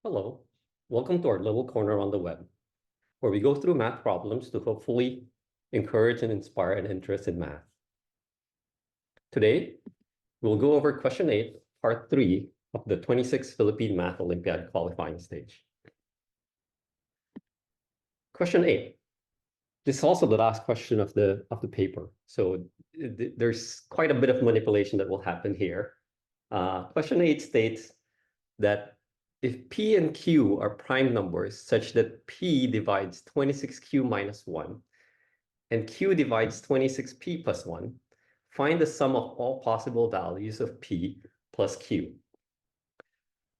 Hello, welcome to our little corner on the web, where we go through math problems to hopefully encourage and inspire an interest in math. Today, we'll go over question 8, part 3 of the 26th Philippine Math Olympiad qualifying stage. Question 8. This is also the last question of the paper, so there's quite a bit of manipulation that will happen here. Question 8 states that if P and Q are prime numbers such that P divides 26Q minus 1 and Q divides 26P plus 1, find the sum of all possible values of P plus Q.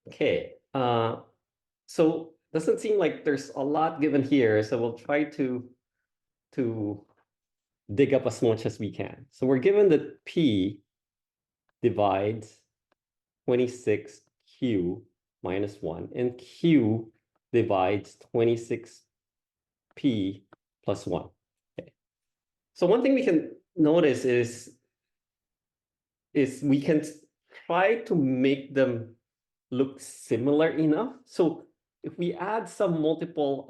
Okay, so doesn't seem like there's a lot given here, so we'll try to dig up as much as we can. So we're given that P divides 26Q minus 1, and Q divides 26P plus 1. Okay. So one thing we can notice is we can try to make them look similar enough. So if we add some multiple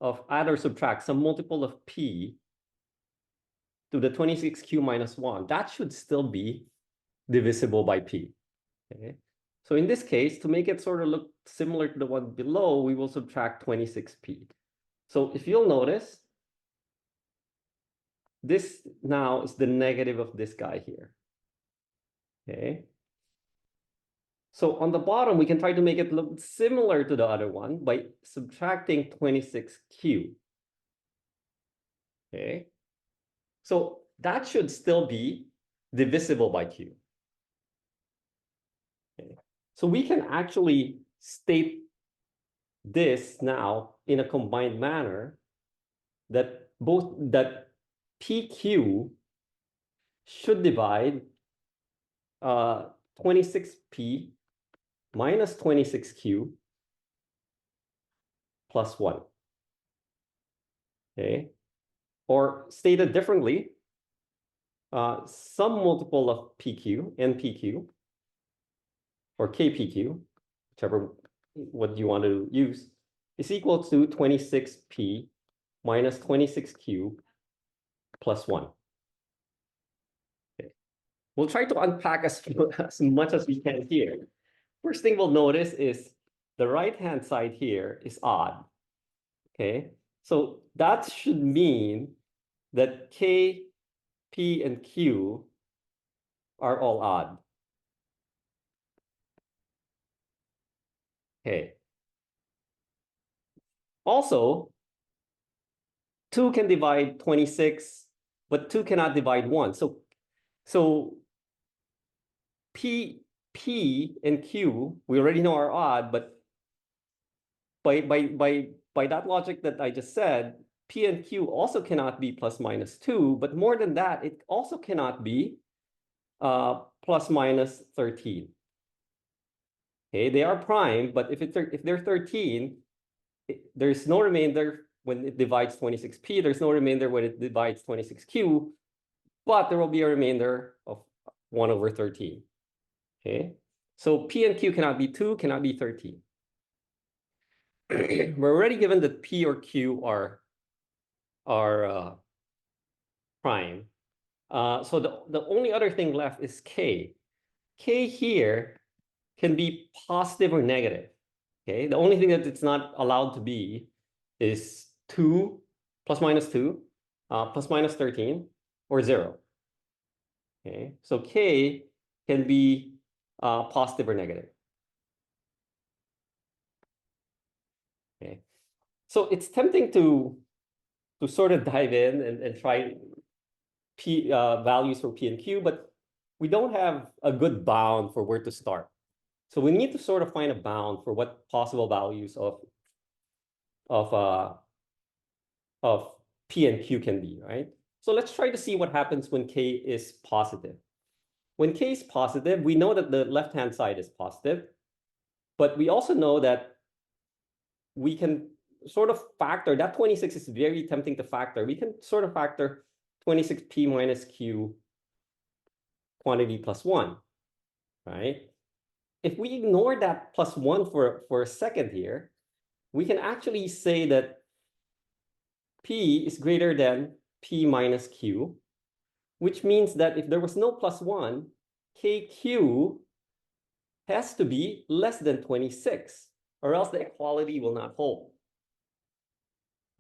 of add or subtract some multiple of P to the 26Q minus 1, that should still be divisible by P. Okay. So in this case, to make it sort of look similar to the one below, we will subtract 26P. So if you'll notice, this now is the negative of this guy here. Okay. So on the bottom, we can try to make it look similar to the other one by subtracting 26Q. Okay. So that should still be divisible by Q. Okay. So we can actually state this now in a combined manner that PQ should divide 26P minus 26Q plus 1. Okay. Or stated differently, some multiple of PQ, NPQ, or KPQ, whichever what you want to use, is equal to 26P minus 26Q plus 1. Okay. We'll try to unpack as much as we can here. First thing we'll notice is the right-hand side here is odd. Okay, so that should mean that K, P, and Q are all odd. Okay. Also, 2 can divide 26, but 2 cannot divide 1. So P and Q, we already know are odd, but by that logic that I just said, P and Q also cannot be plus minus 2, but more than that, it also cannot be plus minus 13. Okay, they are prime, but if they're 13, there's no remainder when it divides 26P. There's no remainder when it divides 26Q, but there will be a remainder of 1 over 13. Okay, so P and Q cannot be 2, cannot be 13. We're already given that P or Q are prime. So the only other thing left is K. K here can be positive or negative. Okay, the only thing that it's not allowed to be is 2 plus minus 2 plus minus 13 or 0. Okay, so K can be positive or negative. Okay, so it's tempting to sort of dive in and try P values for P and Q, but we don't have a good bound for where to start. So we need to sort of find a bound for what possible values of P and Q can be, right? So let's try to see what happens when K is positive. When K is positive, we know that the left-hand side is positive, but we also know that we can sort of factor, that 26 is very tempting to factor. We can sort of factor 26P minus Q quantity plus 1, right? if we ignore that +1 for a second here, we can actually say that P is greater than P minus Q, which means that if there was no +1, KQ has to be less than 26, or else the equality will not hold,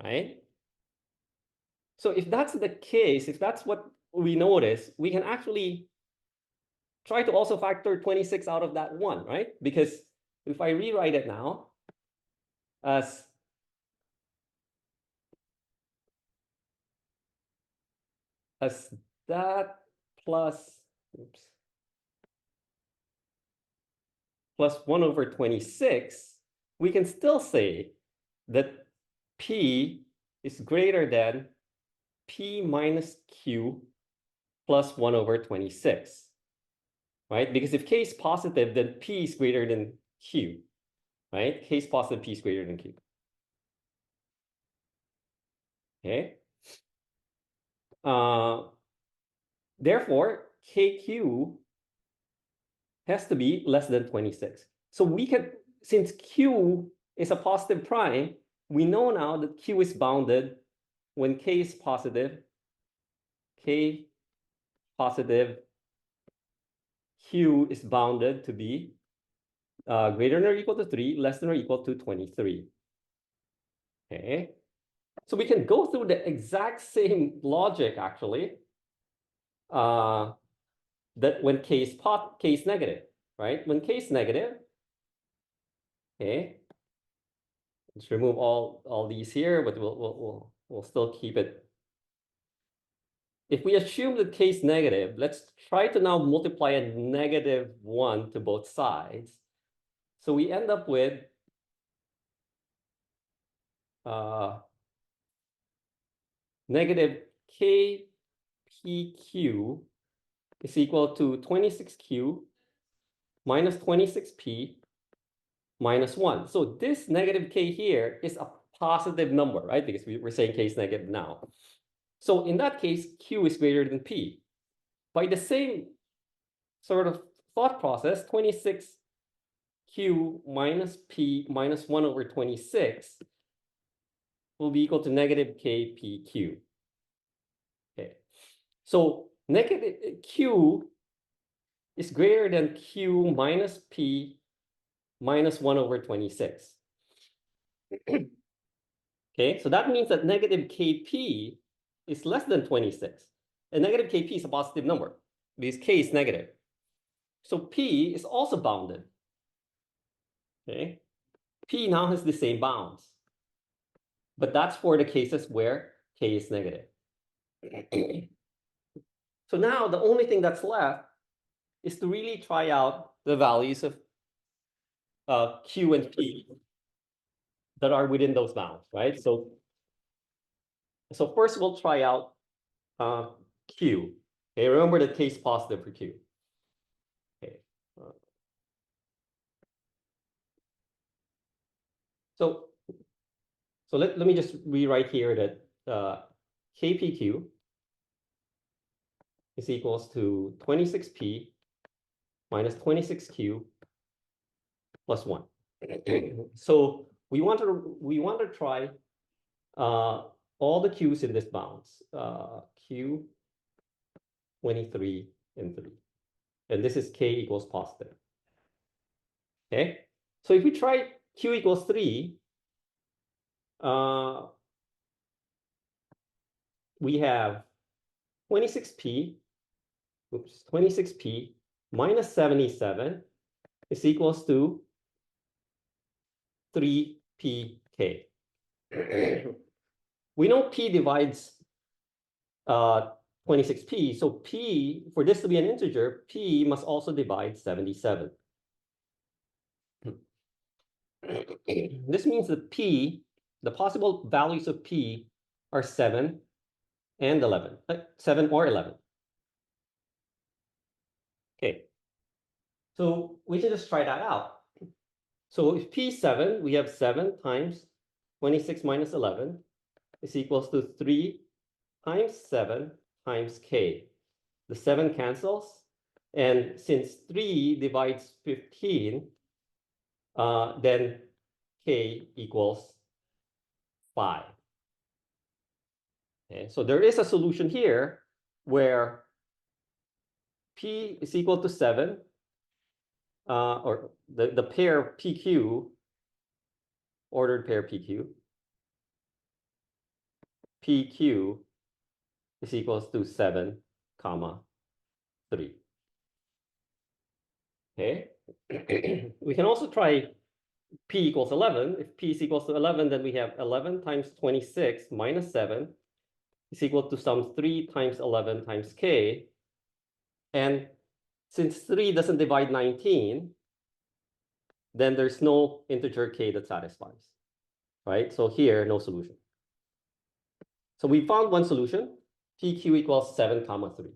right? So if that's the case, if that's what we notice, we can actually try to also factor 26 out of that 1, right? Because if I rewrite it now as that plus, oops, plus 1 over 26, we can still say that P is greater than P minus Q plus 1 over 26, right? Because if K is positive, then P is greater than Q, right? K is positive, P is greater than Q. Okay. Therefore, KQ has to be less than 26. So we can, since Q is a positive prime, we know now that Q is bounded when K is positive, K positive, Q is bounded to be greater than or equal to 3, less than or equal to 23. Okay. So we can go through the exact same logic, actually, that when K is negative, right? When K is negative, okay, let's remove all these here, but we'll still keep it. If we assume that K is negative, let's try to now multiply a -1 to both sides. So we end up with negative KPQ is equal to 26Q minus 26P minus 1. So this negative K here is a positive number, right? Because we're saying K is negative now. So in that case, Q is greater than P. By the same sort of thought process, 26Q minus P minus 1 over 26 will be equal to negative KPQ. Okay. So negative Q is greater than Q minus P minus 1 over 26. Okay, so that means that negative Kp is less than 26. And negative Kp is a positive number because K is negative. So P is also bounded. Okay, P now has the same bounds. But that's for the cases where K is negative. So now the only thing that's left is to really try out the values of Q and P that are within those bounds, right? So first we'll try out Q. Okay, remember the K is positive for Q. Okay. So let me just rewrite here that KPQ is equals to 26P minus 26Q plus 1. So we want to try all the Q's in this bounds. Q, 23, and 3. And this is K equals positive. Okay. So if we try Q equals 3, we have 26P minus 77 is equals to 3PK. We know P divides 26P, so P, for this to be an integer, P must also divide 77. This means that P, the possible values of P are 7 and 11, 7 or 11. Okay, so we can just try that out. So if P is 7, we have 7 times 26 minus 11 is equals to 3 times 7 times K. The 7 cancels, And since 3 divides 15, then k equals 5. Okay, so there is a solution here where p is equal to 7, or the pair PQ, ordered pair PQ is equals to 7, comma 3. Okay. We can also try p equals 11. If p is equals to 11, then we have 11 times 26 minus 7 is equal to some 3 times 11 times k. And since 3 doesn't divide 19, then there's no integer k that satisfies, right? So here, no solution. So we found one solution, PQ equals 7, comma 3.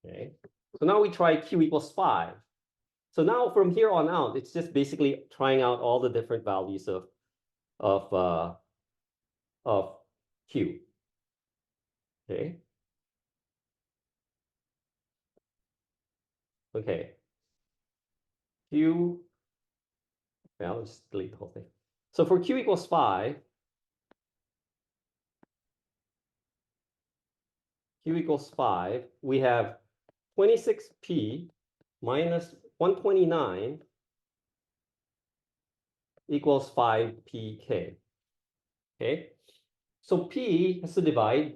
Okay. So now we try Q equals 5. So now from here on out, it's just basically trying out all the different values of Q. Okay. Okay. Q, well, I'll just delete the whole thing. So for Q equals 5, Q equals 5, we have 26p minus 129 equals 5pk. Okay. So p has to divide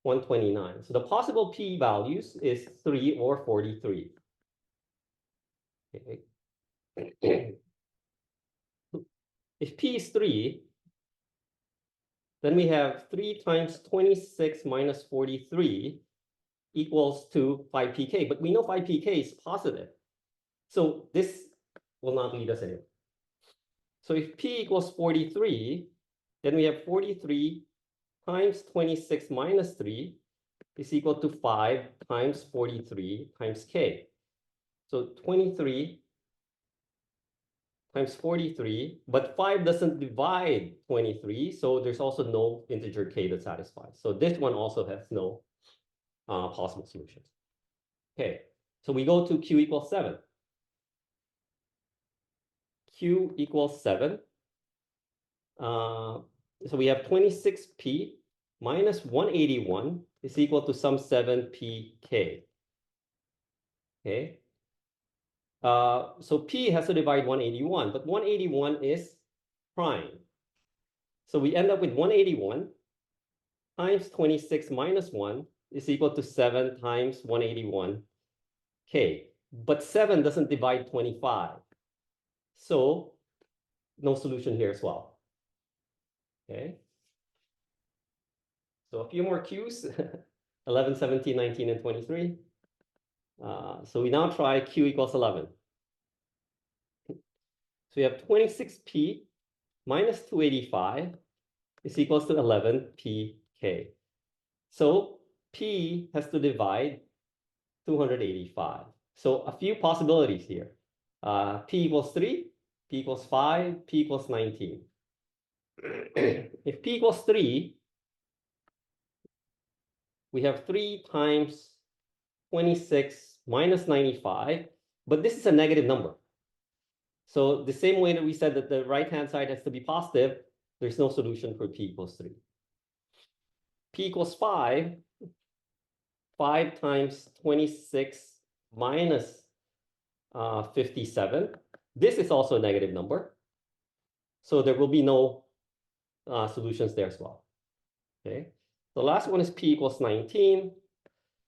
129. So the possible p values is 3 or 43. Okay. If p is 3, then we have 3 times 26 minus 43 equals to 5pk. But we know 5pk is positive. So this will not lead us anywhere. So if p equals 43, then we have 43 times 26 minus 3 is equal to 5 times 43 times k. So 23 times 43, but 5 doesn't divide 23, so there's also no integer k that satisfies. So this one also has no possible solutions. Okay, so we go to q equals 7. Q equals 7. So we have 26p minus 181 is equal to some 7pk. Okay. So p has to divide 181, but 181 is prime. So we end up with 181 times 26 minus 1 is equal to 7 times 181k. But 7 doesn't divide 25. So no solution here as well. Okay. So a few more Q's, 11, 17, 19, and 23. So we now try Q equals 11. So we have 26p minus 285 is equals to 11pk. So p has to divide 285. So a few possibilities here. P equals 3, p equals 5, p equals 19. If p equals 3, we have 3 times 26 minus 95, but this is a negative number. So the same way that we said that the right-hand side has to be positive, there's no solution for p equals 3. P equals 5, 5 times 26 minus 57. This is also a negative number. So there will be no solutions there as well. Okay. The last one is p equals 19.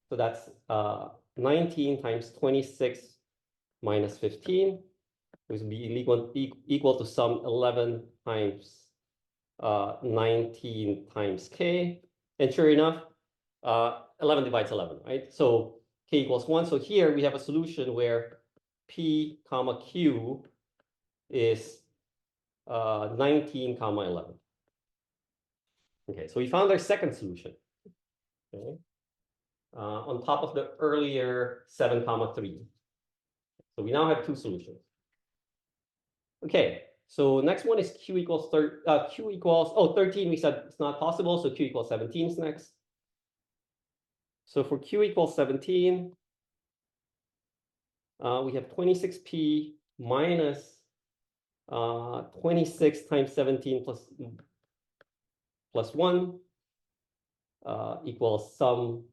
So that's 19 times 26 minus 15, which will be equal to some 11 times 19 times k. And sure enough, 11 divides 11, right? So k equals 1. So here we have a solution where p comma q is 19 comma 11. Okay, so we found our second solution. Okay. On top of the earlier 7 comma 3. So we now have two solutions. Okay, so next one is q equals 13. We said it's not possible, so q equals 17 is next. So for Q equals 17, we have 26P minus 26 times 17 plus 1 equals sum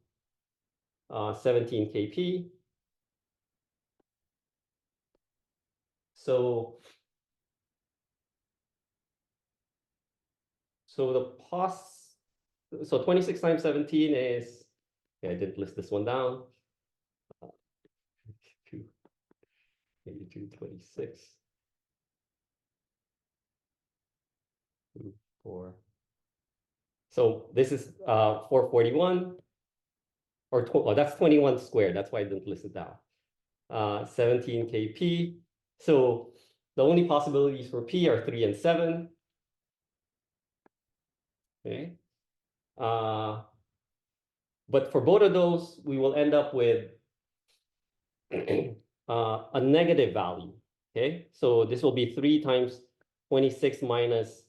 17 kp. So so 26 times 17 is, yeah, I didn't list this one down. 2, 26, 2, 4. So this is 441, or oh, that's 21 squared. That's why I didn't list it down. 17 kp. So the only possibilities for p are 3 and 7. Okay. But for both of those, we will end up with a negative value. Okay, so this will be 3 times 26 minus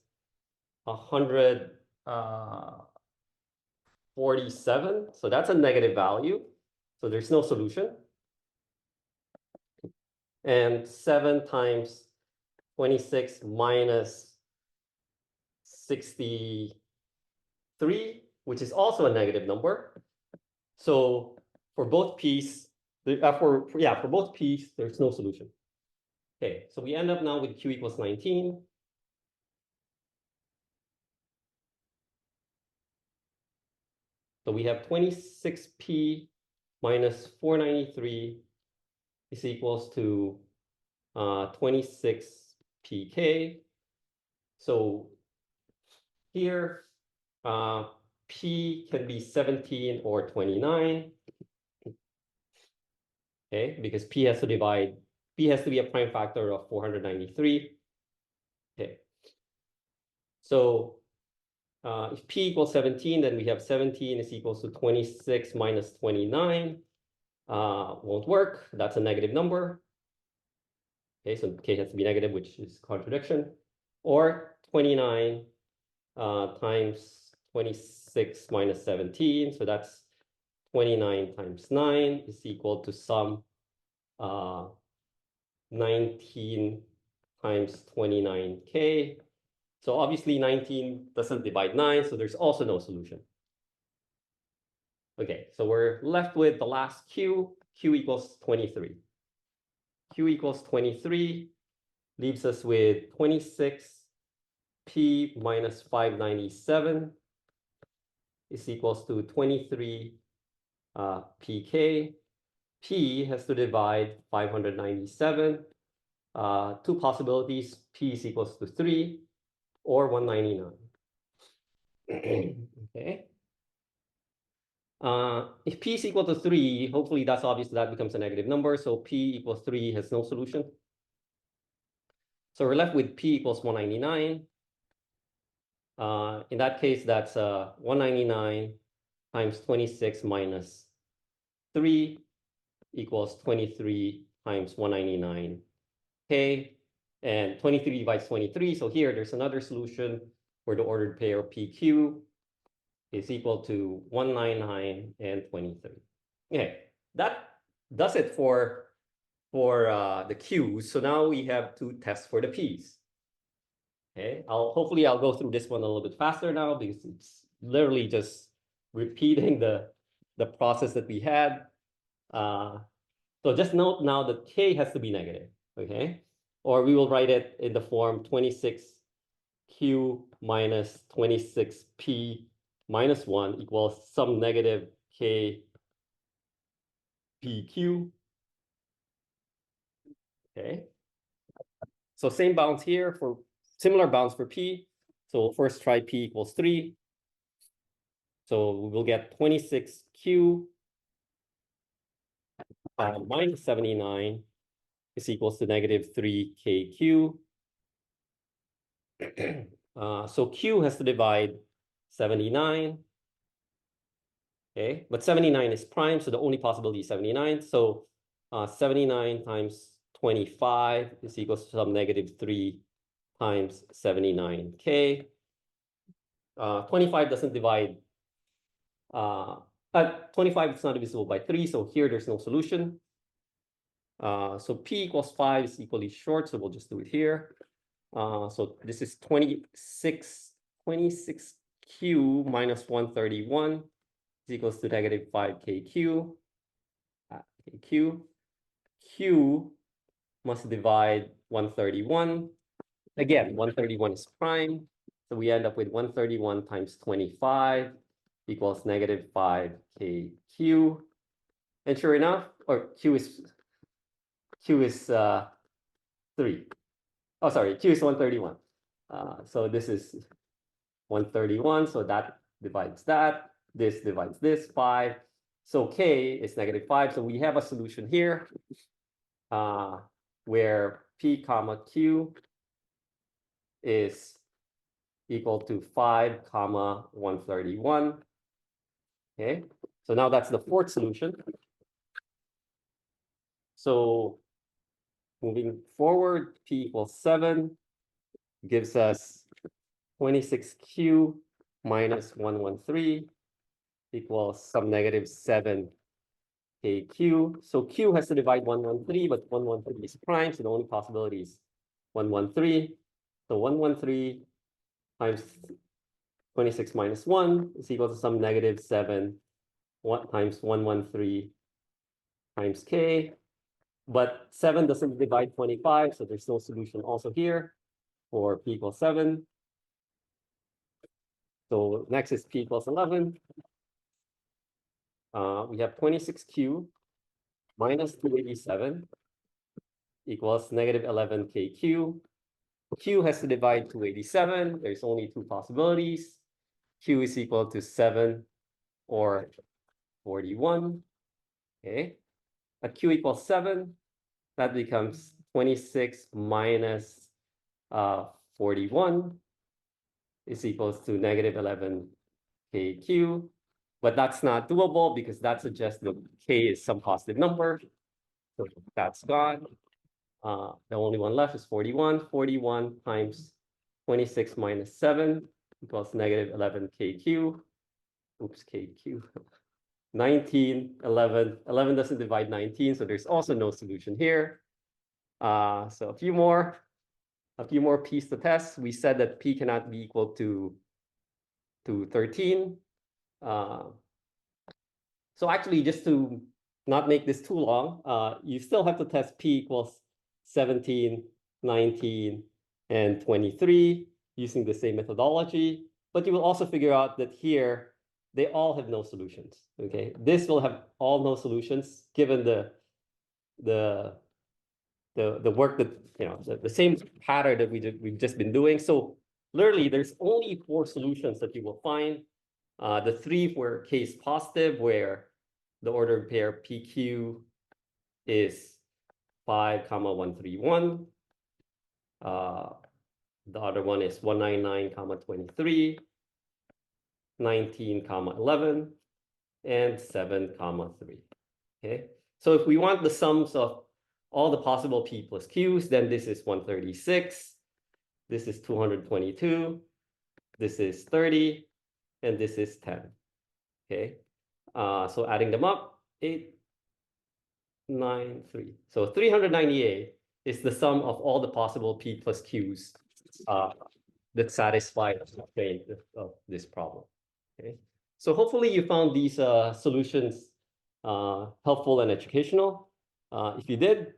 147. So that's a negative value. So there's no solution. And 7 times 26 minus 63, which is also a negative number. So for both p's, for both p's, there's no solution. Okay, so we end up now with q equals 19. So we have 26p minus 493 is equals to 26 pk. So here, p can be 17 or 29. Okay, because p has to be a prime factor of 493. Okay. So if p equals 17, then we have 17 is equals to 26 minus 29. Won't work. That's a negative number. Okay, so k has to be negative, which is contradiction. Or 29 times 26 minus 17. So that's 29 times 9 is equal to sum 19 times 29k. So obviously 19 doesn't divide 9, so there's also no solution. Okay, so we're left with the last q equals 23. Q equals 23 leaves us with 26p minus 597 is equals to 23 pk. P has to divide 597. Two possibilities, p is equals to 3 or 199. Okay. If p is equal to 3, hopefully that's obvious that becomes a negative number. So p equals 3 has no solution. So we're left with p equals 199. In that case, that's 199 times 26 minus 3 equals 23 times 199k. And 23 divides 23. So here, there's another solution where the ordered pair PQ is equal to 199 and 23. Okay, that does it for the Q's. So now we have to test for the P's. Okay, hopefully I'll go through this one a little bit faster now because it's literally just repeating the process that we had. So just note now that K has to be negative, okay? Or we will write it in the form 26Q minus 26P minus 1 equals some negative K PQ. Okay. So same bounds here for similar bounds for P. So we'll first try P equals 3. So we will get 26Q minus 79 is equals to negative 3KQ. So Q has to divide 79. Okay, but 79 is prime, so the only possibility is 79. So 79 times 25 is equals to some negative 3 times 79k. 25 doesn't divide, At 25, it's not divisible by 3, so here there's no solution. So P equals 5 is equally short, so we'll just do it here. So this is 26Q minus 131 is equals to negative 5KQ. KQ. Q must divide 131. Again, 131 is prime. So we end up with 131 times 25 equals negative 5KQ. And sure enough, or Q is 3. Oh, sorry, Q is 131. So this is 131, so that divides that. This divides this, 5. So K is negative 5. So we have a solution here where P comma Q is equal to 5 comma 131. Okay, so now that's the fourth solution. So moving forward, P equals 7 gives us 26Q minus 113 equals some negative 7KQ. So Q has to divide 113, but 113 is prime, so the only possibility is 113. So 113 times 26 minus 1 is equal to some negative 7 times 113 times K. But 7 doesn't divide 25, so there's no solution also here for P equals 7. So next is P equals 11. We have 26Q minus 287 equals negative 11KQ. Q has to divide 287. There's only two possibilities. Q is equal to 7 or 41. Okay. At Q equals 7, that becomes 26 minus 41 is equals to negative 11KQ. But that's not doable because that suggests that K is some positive number. So that's gone. The only one left is 41. 41 times 26 minus 7 equals negative 11KQ. Oops, KQ. 19, 11. 11 doesn't divide 19, so there's also no solution here. So a few more P's to test. We said that P cannot be equal to 13. So actually, just to not make this too long, you still have to test P equals 17, 19, and 23 using the same methodology. But you will also figure out that here, they all have no solutions. Okay, this will have all no solutions given the work that, the same pattern that we've just been doing. So literally, there's only 4 solutions that you will find. The 3 were case positive, where the ordered pair PQ is 5, 131. The other one is 199, 23, 19, 11, and 7, 3. Okay, so if we want the sums of all the possible P plus Qs, then this is 136, this is 222, this is 30, and this is 10. Okay, so adding them up, 893. So 398 is the sum of all the possible P plus Qs that satisfy the constraint of this problem. Okay, so hopefully you found these solutions helpful and educational. If you did,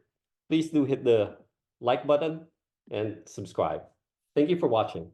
please do hit the like button and subscribe. Thank you for watching.